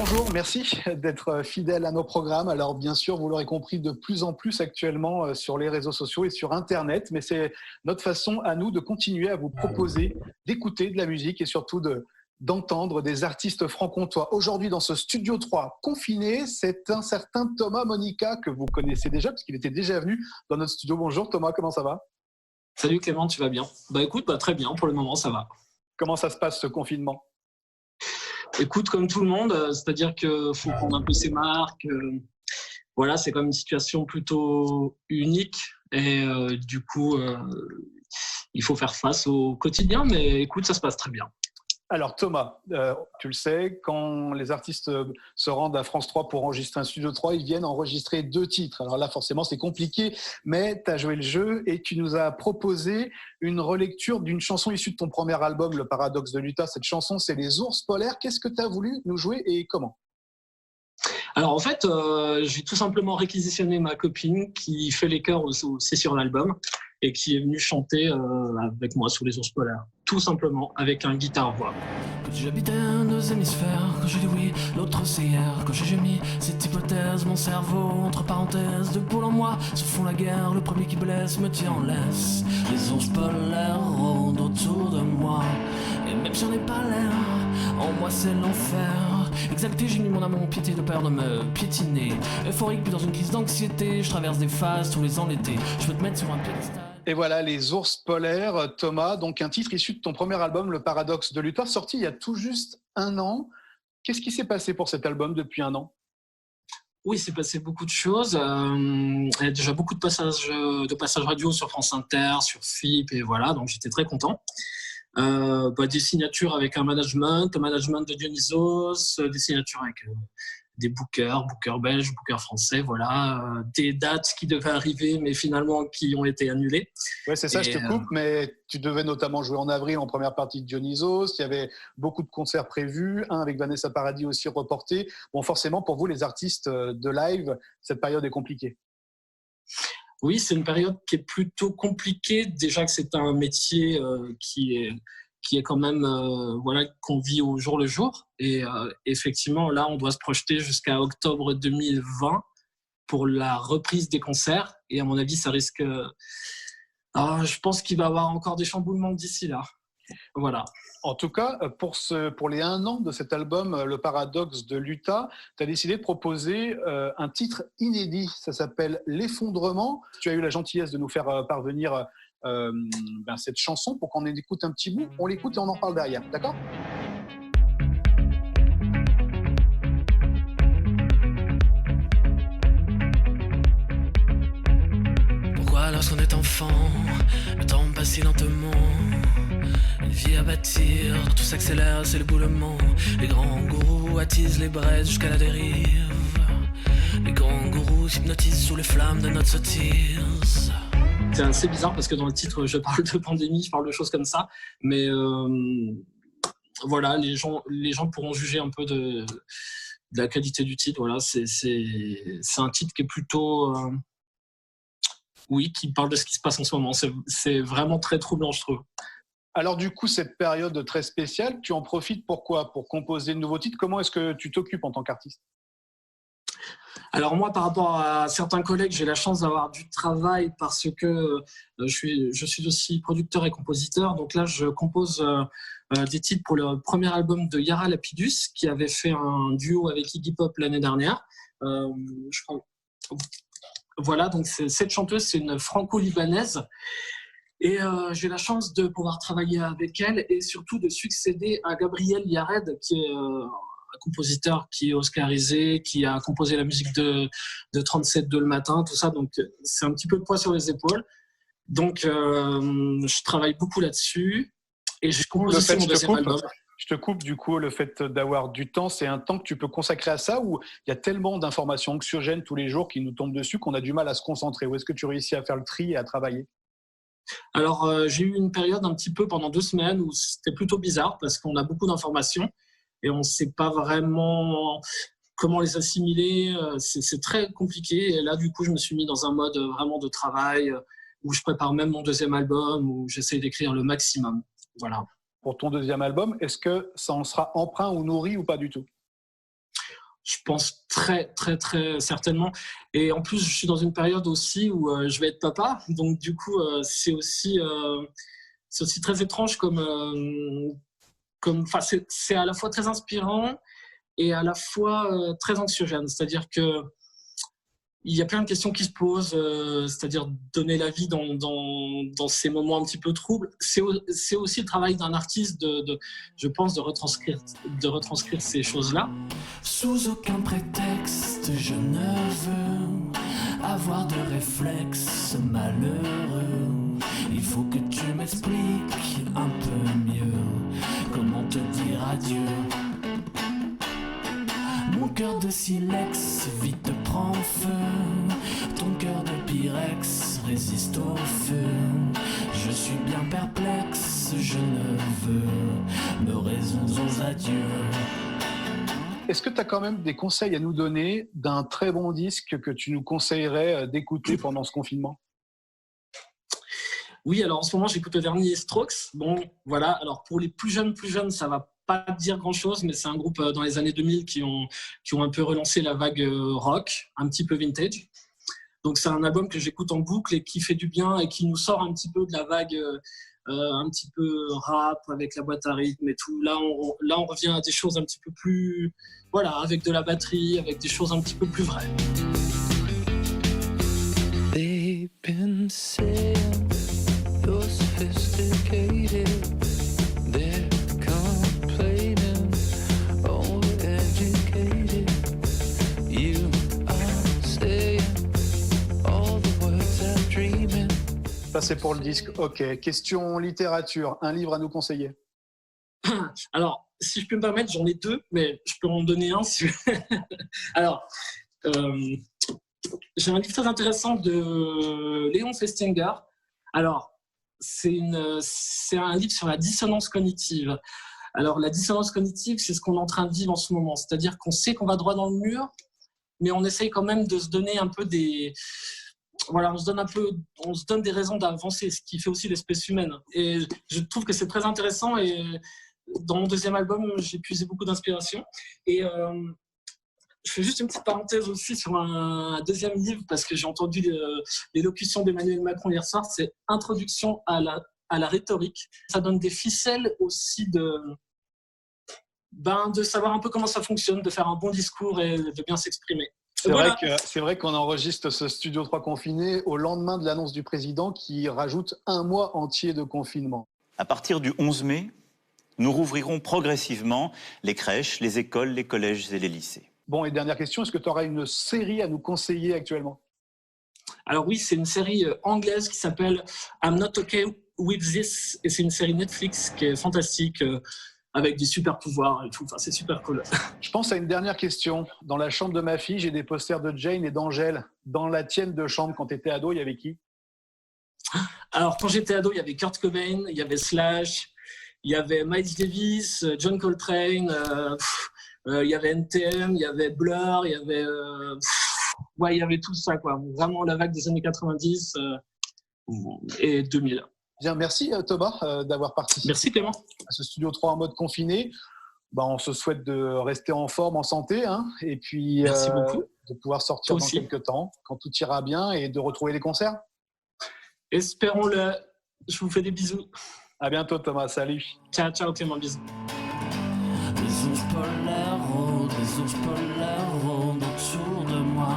Bonjour, merci d'être fidèle à nos programmes. Alors bien sûr, vous l'aurez compris, de plus en plus actuellement sur les réseaux sociaux et sur Internet, mais c'est notre façon à nous de continuer à vous proposer d'écouter de la musique et surtout d'entendre des artistes franc-comtois. Aujourd'hui, dans ce Studio 3 confiné, c'est un certain Thomas Monica que vous connaissez déjà, parce qu'il était déjà venu dans notre studio. Bonjour Thomas, comment ça va? Salut Clément, tu vas bien? Écoute, très bien, pour le moment ça va. Comment ça se passe ce confinement? Écoute, comme tout le monde, c'est-à-dire qu'il faut prendre un peu ses marques. Voilà, c'est quand même une situation plutôt unique et du coup, il faut faire face au quotidien, mais écoute, ça se passe très bien. Alors Thomas, tu le sais, quand les artistes se rendent à France 3 pour enregistrer un Studio 3, ils viennent enregistrer 2 titres. Alors là, forcément, c'est compliqué, mais tu as joué le jeu et tu nous as proposé une relecture d'une chanson issue de ton premier album, Le Paradoxe de l'Utah. Cette chanson, c'est Les Ours Polaires. Qu'est-ce que tu as voulu nous jouer et comment? Alors en fait, j'ai tout simplement réquisitionné ma copine qui fait les chœurs aussi sur l'album et qui est venue chanter avec moi sur Les Ours Polaires. Tout simplement, avec un guitare-voix. Quand j'habitais un deux hémisphères, quand j'ai dit oui, l'autre c'est hier. Quand j'ai mis cette hypothèse, mon cerveau, entre parenthèses, de poule en moi, se font la guerre, le premier qui blesse me tient en laisse. Les ours polaires rôdent autour de moi, et même si j'en ai pas l'air, en moi c'est l'enfer. Exalté, j'ai mis mon âme en piété de peur de me piétiner. Euphorique, puis dans une crise d'anxiété, je traverse des phases tous les ans l'été. Je peux te mettre sur un piédestal. Et voilà, Les Ours Polaires, Thomas, donc un titre issu de ton premier album, Le Paradoxe de l'Utah, sorti il y a tout juste un an. Qu'est-ce qui s'est passé pour cet album depuis un an? Oui, il s'est passé beaucoup de choses. Il y a déjà beaucoup de passages radio sur France Inter, sur FIP, et voilà, donc j'étais très content. Des signatures avec un management de Dionysos, des signatures avec des bookers belges, bookers français, voilà, des dates qui devaient arriver mais finalement qui ont été annulées. Ouais, c'est ça, je te coupe, mais tu devais notamment jouer en avril en première partie de Dionysos, il y avait beaucoup de concerts prévus, un avec Vanessa Paradis aussi reporté. Bon, forcément, pour vous, les artistes de live, cette période est compliquée. Oui, c'est une période qui est plutôt compliquée. Déjà que c'est un métier qui est quand même qu'on vit au jour le jour. Et effectivement, là, on doit se projeter jusqu'à octobre 2020 pour la reprise des concerts. Et à mon avis, ça risque... je pense qu'il va y avoir encore des chamboulements d'ici là. Voilà. En tout cas, pour les 1 an de cet album, Le Paradoxe de l'Utah, tu as décidé de proposer un titre inédit. Ça s'appelle L'Effondrement. Tu as eu la gentillesse de nous faire parvenir cette chanson pour qu'on en écoute un petit bout. On l'écoute et on en parle derrière. D'accord ? Pourquoi lorsqu'on est enfant, le temps passe si lentement? Une vie à bâtir, tout s'accélère, c'est l'éboulement. Les grands gourous attisent les braises jusqu'à la dérive. Les grands gourous hypnotisent sous les flammes de notre sottise. C'est assez bizarre parce que dans le titre, je parle de pandémie, je parle de choses comme ça. Mais voilà, les gens pourront juger un peu de la qualité du titre. Voilà, c'est un titre qui est plutôt... qui parle de ce qui se passe en ce moment. C'est vraiment très troublant, je trouve. Alors du coup, cette période très spéciale, tu en profites pour quoi? Pour composer de nouveaux titres? Comment est-ce que tu t'occupes en tant qu'artiste? Alors moi, par rapport à certains collègues, j'ai la chance d'avoir du travail parce que je suis aussi producteur et compositeur. Donc là, je compose des titres pour le premier album de Yara Lapidus, qui avait fait un duo avec Iggy Pop l'année dernière. Je crois... Voilà, donc cette chanteuse, c'est une franco-libanaise. Et j'ai la chance de pouvoir travailler avec elle et surtout de succéder à Gabriel Yared, qui est un compositeur qui est oscarisé, qui a composé la musique de 37 le matin, tout ça. Donc, c'est un petit peu de poids sur les épaules. Donc, je travaille beaucoup là-dessus et je compose aussi mon deuxième album. Je te coupe, du coup, le fait d'avoir du temps, c'est un temps que tu peux consacrer à ça ou il y a tellement d'informations anxiogènes tous les jours qui nous tombent dessus qu'on a du mal à se concentrer? Ou est-ce que tu réussis à faire le tri et à travailler? Alors, j'ai eu une période un petit peu pendant 2 semaines où c'était plutôt bizarre parce qu'on a beaucoup d'informations et on ne sait pas vraiment comment les assimiler. C'est très compliqué. Et là, du coup, je me suis mis dans un mode vraiment de travail où je prépare même mon deuxième album, où j'essaie d'écrire le maximum. Voilà. Pour ton deuxième album, est-ce que ça en sera empreint ou nourri ou pas du tout? Je pense très, très, très certainement. Et en plus, je suis dans une période aussi où je vais être papa. Donc, du coup, c'est aussi très étrange c'est à la fois très inspirant et à la fois très anxiogène. C'est-à-dire que il y a plein de questions qui se posent, c'est-à-dire donner la vie dans ces moments un petit peu troubles. C'est aussi le travail d'un artiste, je pense, de retranscrire ces choses-là. Sous aucun prétexte, je ne veux avoir de réflexes malheureux. Il faut que tu m'expliques un peu mieux comment te dire adieu. Mon cœur de silex vite prend feu. Ton cœur de pyrex résiste au feu. Je suis bien perplexe, je ne veux me résoudre aux adieux. Est-ce que tu as quand même des conseils à nous donner d'un très bon disque que tu nous conseillerais d'écouter pendant ce confinement ? Oui, alors en ce moment, j'écoute le dernier Strokes. Bon, voilà. Alors pour les plus jeunes, ça va pas dire grand-chose, mais c'est un groupe dans les années 2000 qui ont un peu relancé la vague rock, un petit peu vintage. Donc c'est un album que j'écoute en boucle et qui fait du bien et qui nous sort un petit peu de la vague un petit peu rap avec la boîte à rythme et tout. Là, on revient à des choses un petit peu plus, voilà, avec de la batterie, avec des choses un petit peu plus vraies. They've been saying you're sophisticated. They're complaining, overeducated. You are saying all the words I'm dreaming. Ça, c'est pour le disque. Ok. Question littérature. Un livre à nous conseiller ? Alors, si je peux me permettre, j'en ai deux, mais je peux en donner un. Alors, j'ai un livre très intéressant de Léon Festinger. Alors, c'est un livre sur la dissonance cognitive. Alors, la dissonance cognitive, c'est ce qu'on est en train de vivre en ce moment. C'est-à-dire qu'on sait qu'on va droit dans le mur, mais on essaye quand même de se donner un peu des... Voilà, on se donne des raisons d'avancer, ce qui fait aussi l'espèce humaine. Et je trouve que c'est très intéressant. Et dans mon deuxième album, j'ai puisé beaucoup d'inspiration. Et je fais juste une petite parenthèse aussi sur un deuxième livre, parce que j'ai entendu l'élocution d'Emmanuel Macron hier soir. C'est Introduction à la rhétorique. Ça donne des ficelles aussi de savoir un peu comment ça fonctionne, de faire un bon discours et de bien s'exprimer. C'est vrai qu'on enregistre ce Studio 3 confiné au lendemain de l'annonce du président qui rajoute un mois entier de confinement. À partir du 11 mai, nous rouvrirons progressivement les crèches, les écoles, les collèges et les lycées. Bon, et dernière question, est-ce que tu auras une série à nous conseiller actuellement ? Alors oui, c'est une série anglaise qui s'appelle I'm Not Okay With This, et c'est une série Netflix qui est fantastique, avec des super pouvoirs et tout. Enfin, c'est super cool. Je pense à une dernière question. Dans la chambre de ma fille, j'ai des posters de Jane et d'Angèle. Dans la tienne de chambre, quand tu étais ado, il y avait qui ? Alors, quand j'étais ado, il y avait Kurt Cobain, il y avait Slash, il y avait Miles Davis, John Coltrane, il y avait NTM, il y avait Blur, il y avait tout ça, quoi. Vraiment la vague des années 90 et 2000. Bien, merci Thomas d'avoir participé Merci Clément. À ce Studio 3 en mode confiné. On se souhaite de rester en forme, en santé, et puis merci beaucoup. De pouvoir sortir dans quelques temps, quand tout ira bien, et de retrouver les concerts. Espérons-le. Je vous fais des bisous. À bientôt Thomas, salut. Ciao Clément, bisous. Les ours polaires rôdent autour de moi.